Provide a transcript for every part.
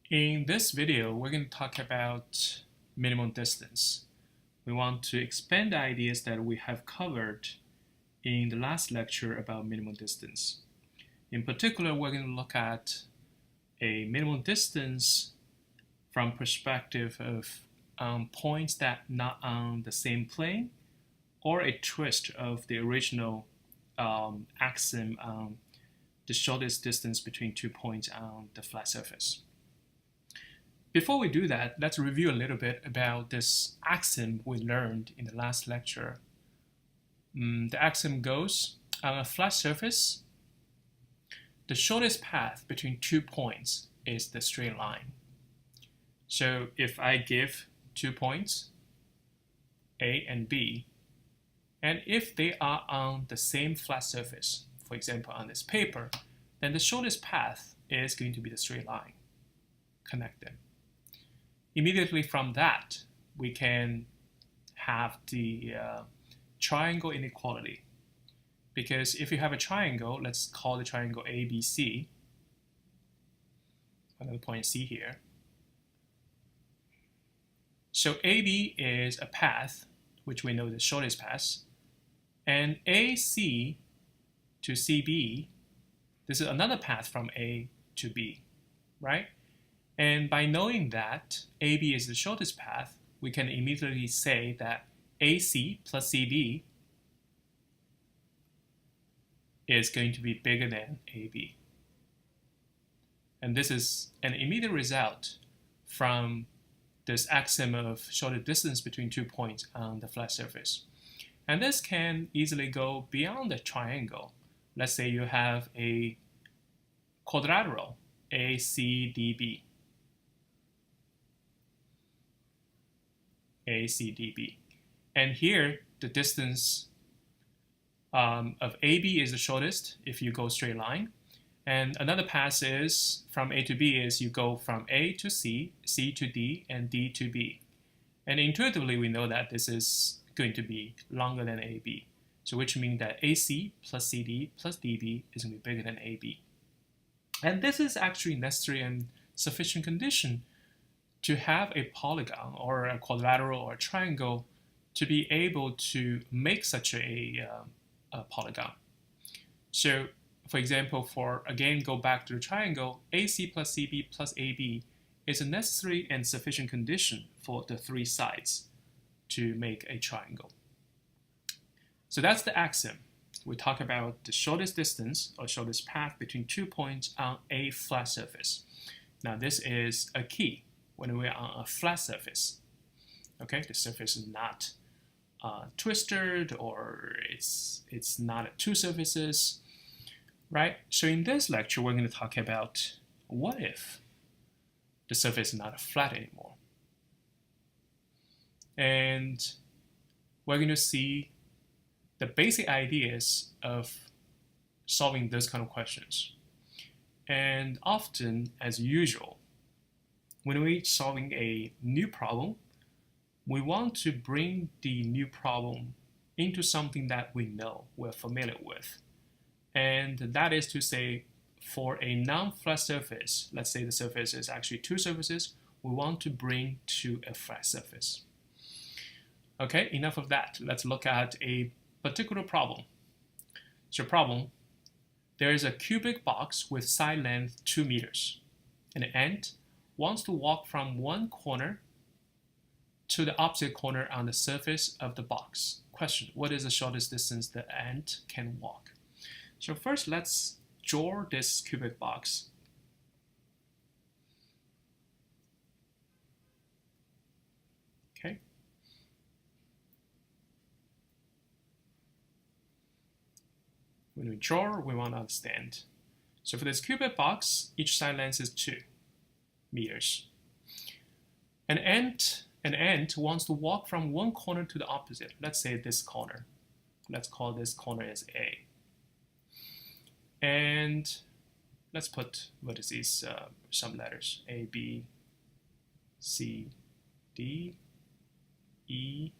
In this video, we're going to talk about minimum distance. We want to expand the ideas that we have covered in the last lecture about minimum distance. In particular, we're going to look at a minimum distance from perspective of points that are not on the same plane, or a twist of the original axiom on the shortest distance between 2 points on the flat surface. Before we do that, let's review a little bit about this axiom we learned in the last lecture. The axiom goes, on a flat surface, the shortest path between 2 points is the straight line. So if I give 2 points, A and B, and if they are on the same flat surface, for example on this paper, then the shortest path is going to be the straight line. Connect them. Immediately from that, we can have the triangle inequality. Because if you have a triangle, let's call the triangle ABC, another point C here. So AB is a path, which we know is the shortest path, and AC to CB, this is another path from A to B, right? And by knowing that AB is the shortest path, we can immediately say that AC plus CB is going to be bigger than AB. And this is an immediate result from this axiom of shortest distance between 2 points on the flat surface. And this can easily go beyond the triangle. Let's say you have a quadrilateral, ACDB. ACDB. And here, the distance of AB is the shortest if you go straight line. And another path is from A to B is you go from A to C, C to D, and D to B. And intuitively, we know that this is going to be longer than AB. So which means that AC plus CD plus DB is going to be bigger than AB. And this is actually necessary and sufficient condition to have a polygon or a quadrilateral or a triangle to be able to make such a polygon. So for example, again, go back to the triangle, AC plus CB plus AB is a necessary and sufficient condition for the 3 sides to make a triangle. So that's the axiom. We talk about the shortest distance or shortest path between 2 points on a flat surface. Now this is a key when we're on a flat surface. Okay, the surface is not twisted, or it's not 2 surfaces, right? So in this lecture, we're going to talk about what if the surface is not flat anymore. And we're going to see the basic ideas of solving those kind of questions. And often, as usual, when we're solving a new problem, we want to bring the new problem into something that we know, we're familiar with. And that is to say, for a non-flat surface, let's say the surface is actually 2 surfaces, we want to bring to a flat surface. Okay, enough of that. Let's look at a particular problem. So problem, there is a cubic box with side length 2 meters. An ant wants to walk from one corner to the opposite corner on the surface of the box. Question, what is the shortest distance the ant can walk? So first, let's draw this cubic box. Okay. When we draw, we want to understand. So for this cubic box, each side length is 2 meters. An ant wants to walk from one corner to the opposite. Let's say this corner. Let's call this corner as A. And let's put vertices, some letters, A, B, C, D, E,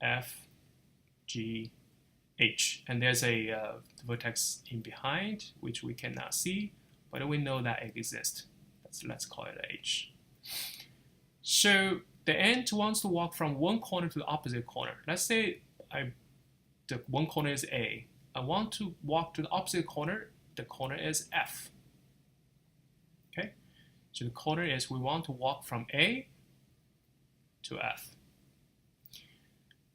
F, G, H. And there's a vertex in behind, which we cannot see, but we know that it exists. So let's call it h. So the ant wants to walk from one corner to the opposite corner. Let's say the one corner is A. I want to walk to the opposite corner. The corner is F. Okay? So the corner is we want to walk from A to F.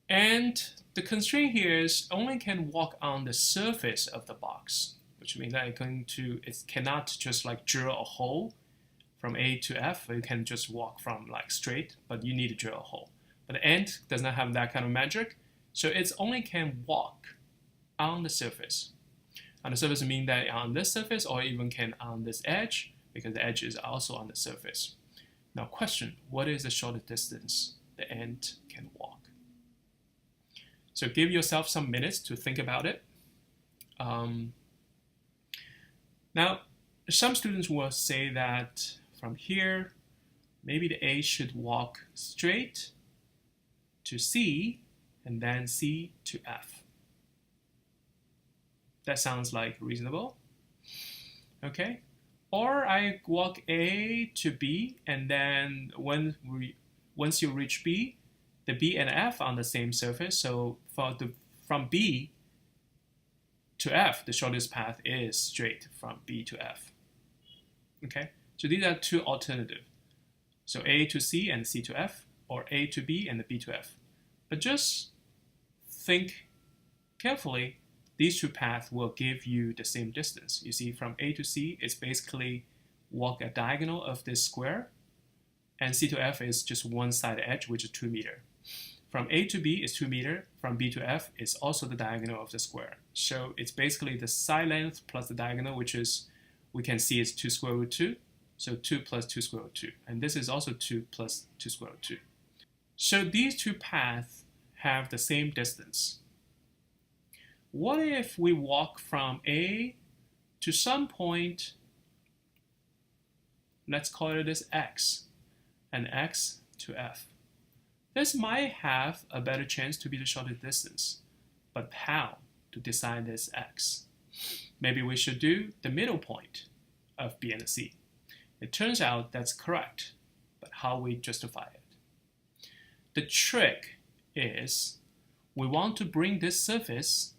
And the constraint here is only can walk on the surface of the box, which means that it cannot just like drill a hole from A to F. You can just walk from like straight, but you need to drill a hole. But the ant does not have that kind of magic, so it only can walk on the surface. On the surface means that on this surface or even can on this edge, because the edge is also on the surface. Now question, what is the shortest distance the ant can walk? So give yourself some minutes to think about it. Now, some students will say that from here, maybe the A should walk straight to C and then C to F. That sounds like reasonable. Okay. Or I walk A to B, and then once you reach B, the B and F on the same surface. So from B to F, the shortest path is straight from B to F. Okay, so these are two alternatives. So A to C and C to F, or A to B and B to F. But just think carefully. These two paths will give you the same distance. You see, from A to C, it's basically walk a diagonal of this square, and C to F is just one side edge, which is 2 meters. From A to B is 2 meters. From B to F is also the diagonal of the square. So it's basically the side length plus the diagonal, which is, we can see it's 2 square root 2. So 2 plus 2 square root 2. And this is also 2 plus 2 square root 2. So these two paths have the same distance. What if we walk from A to some point, let's call it this X, and X to F? This might have a better chance to be the shortest distance, but how to decide this X? Maybe we should do the middle point of B and C. It turns out that's correct, but how we justify it? The trick is we want to bring this surface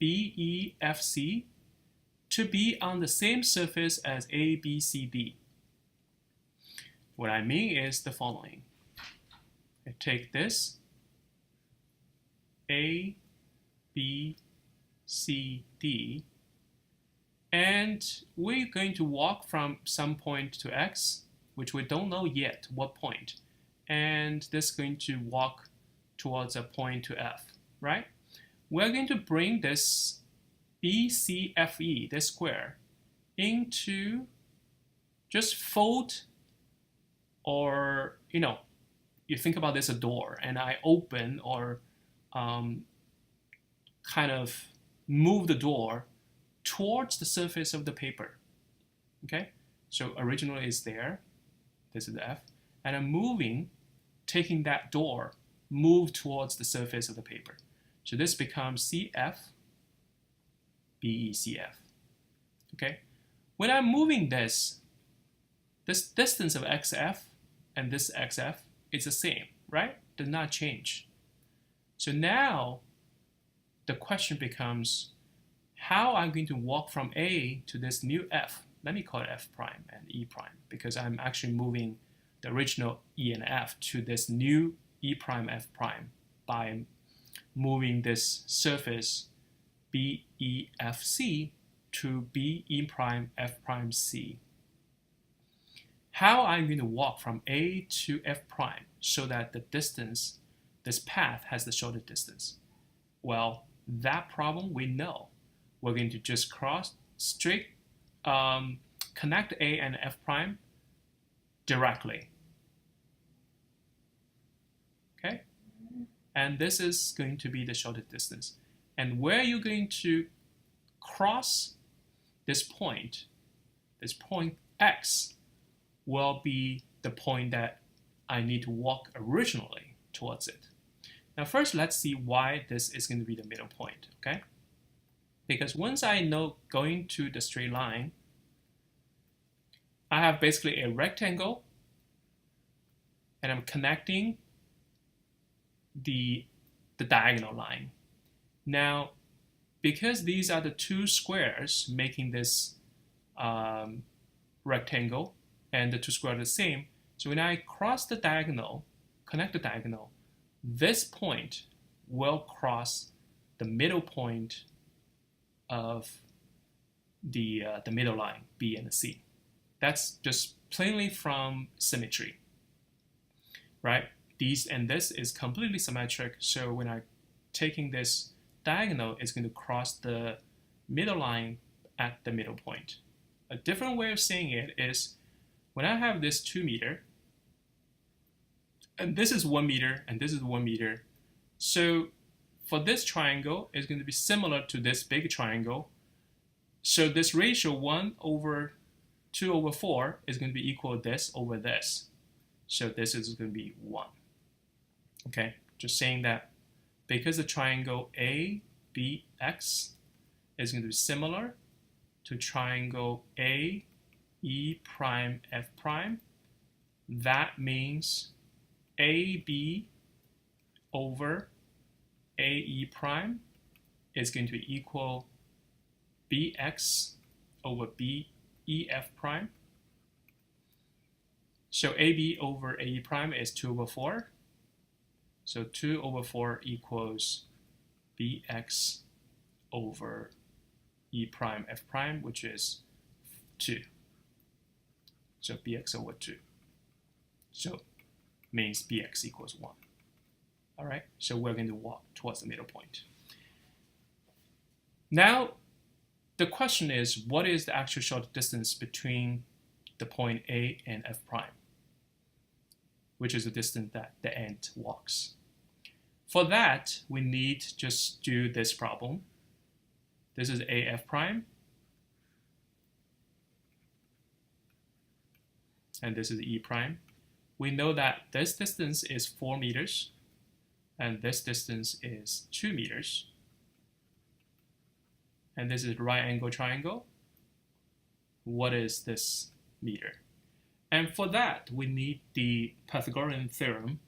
BEFC to be on the same surface as ABCD. What I mean is the following. I take this A, B, C, D, and we're going to walk from some point to X, which we don't know yet what point, and this is going to walk towards a point to F, right? We're going to bring this BCFE, this square, into just fold, or you think about this a door, and I open or kind of move the door towards the surface of the paper. Okay, so originally it's there. This is the F, and I'm moving, taking that door, move towards the surface of the paper. So this becomes CF, BECF. Okay, when I'm moving this distance of XF and this XF is the same, right? Does not change. So now the question becomes how I'm going to walk from A to this new F. Let me call it F prime and E prime, because I'm actually moving the original E and F to this new E prime F prime by moving this surface BEFC to BE prime F prime C. How I'm going to walk from A to F prime so that the distance, this path has the shortest distance? Well, that problem we know. We're going to just cross straight, connect A and F prime directly. Okay? And this is going to be the shortest distance. And where you're going to cross this point X, will be the point that I need to walk originally towards it. Now first, let's see why this is going to be the middle point, okay? Because once I know going to the straight line, I have basically a rectangle, and I'm connecting the diagonal line. Now, because these are the two squares making this rectangle, and the two squares are the same, so when I cross the diagonal, connect the diagonal, this point will cross the middle point of the middle line, B and C. That's just plainly from symmetry, right? These and this is completely symmetric, so when I'm taking this diagonal, it's going to cross the middle line at the middle point. A different way of saying it is when I have this 2 meter, and this is 1 meter, and this is 1 meter, so for this triangle, it's going to be similar to this big triangle. So this ratio 1 over 2 over 4 is going to be equal to this over this. So this is going to be 1. Okay, just saying that because the triangle ABX is going to be similar to triangle AE prime F prime, that means AB over AE prime is going to be equal BX over BEF prime. So AB over AE prime is 2 over 4. So 2 over 4 equals BX over E prime F prime, which is 2. So BX over 2. So means BX equals 1. All right, so we're going to walk towards the middle point. Now, the question is, what is the actual short distance between the point A and F prime, which is the distance that the ant walks? For that, we need to just do this problem. This is AF prime, and this is E prime. We know that this distance is 4 meters, and this distance is 2 meters. And this is right angle triangle. What is this meter? And for that, we need the Pythagorean theorem.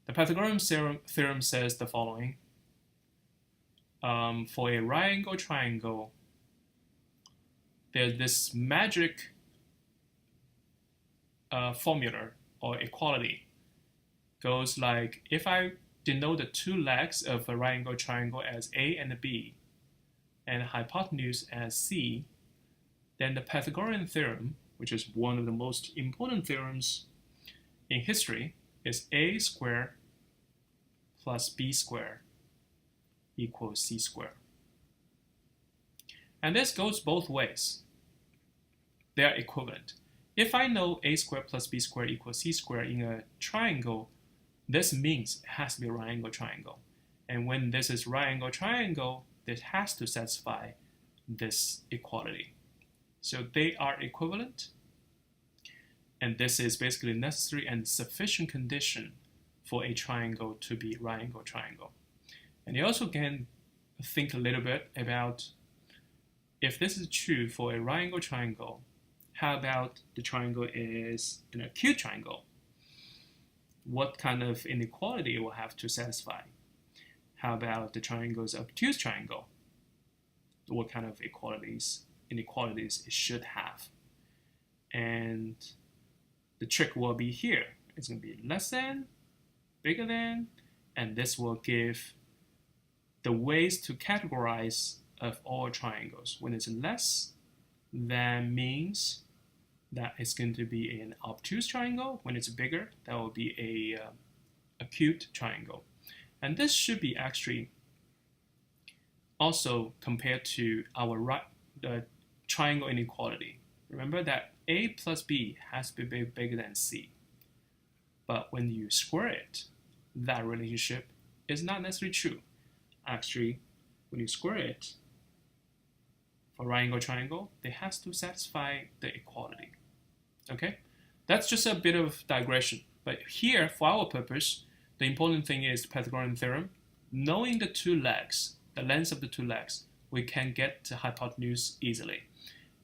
The Pythagorean theorem says the following. For a right angle triangle, there's this magic formula or equality. Goes like, if I denote the two legs of a right angle triangle as A and B, and hypotenuse as C, then the Pythagorean theorem, which is one of the most important theorems in history, is A squared plus B squared equals C squared. And this goes both ways. They are equivalent. If I know A squared plus B squared equals C squared in a triangle, this means it has to be a right angle triangle. And when this is right angle triangle, it has to satisfy this equality. So they are equivalent, and this is basically necessary and sufficient condition for a triangle to be right angle triangle. And you also can think a little bit about, if this is true for a right angle triangle, how about the triangle is an acute triangle? What kind of inequality it will have to satisfy? How about the triangle's obtuse triangle? What kind of inequalities it should have? And the trick will be here. It's going to be less than, bigger than, and this will give the ways to categorize of all triangles. When it's less than means that it's going to be an obtuse triangle. When it's bigger, that will be a acute triangle. And this should be actually also compared to our triangle inequality. Remember that A plus B has to be bigger than C. But when you square it, that relationship is not necessarily true. Actually, when you square it, for right angle triangle, it has to satisfy the equality. Okay? That's just a bit of digression. But here, for our purpose, the important thing is the Pythagorean theorem. Knowing the two legs, the length of the two legs, we can get the hypotenuse easily.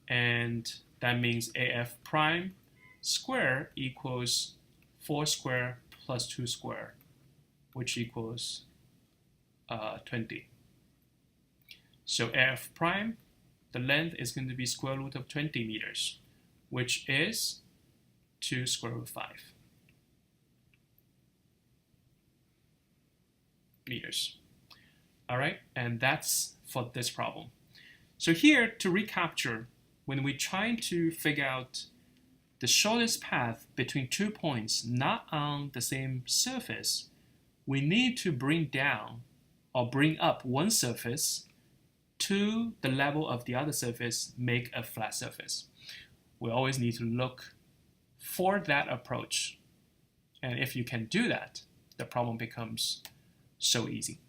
And that means AF prime square equals 4 square plus 2 square, which equals 20. So AF prime, the length is going to be square root of 20 meters, which is 2 square root 5 meters. All right, and that's for this problem. So here, to recapture, when we try to figure out the shortest path between 2 points not on the same surface, we need to bring down or bring up one surface to the level of the other surface, make a flat surface. We always need to look for that approach. And if you can do that, the problem becomes so easy.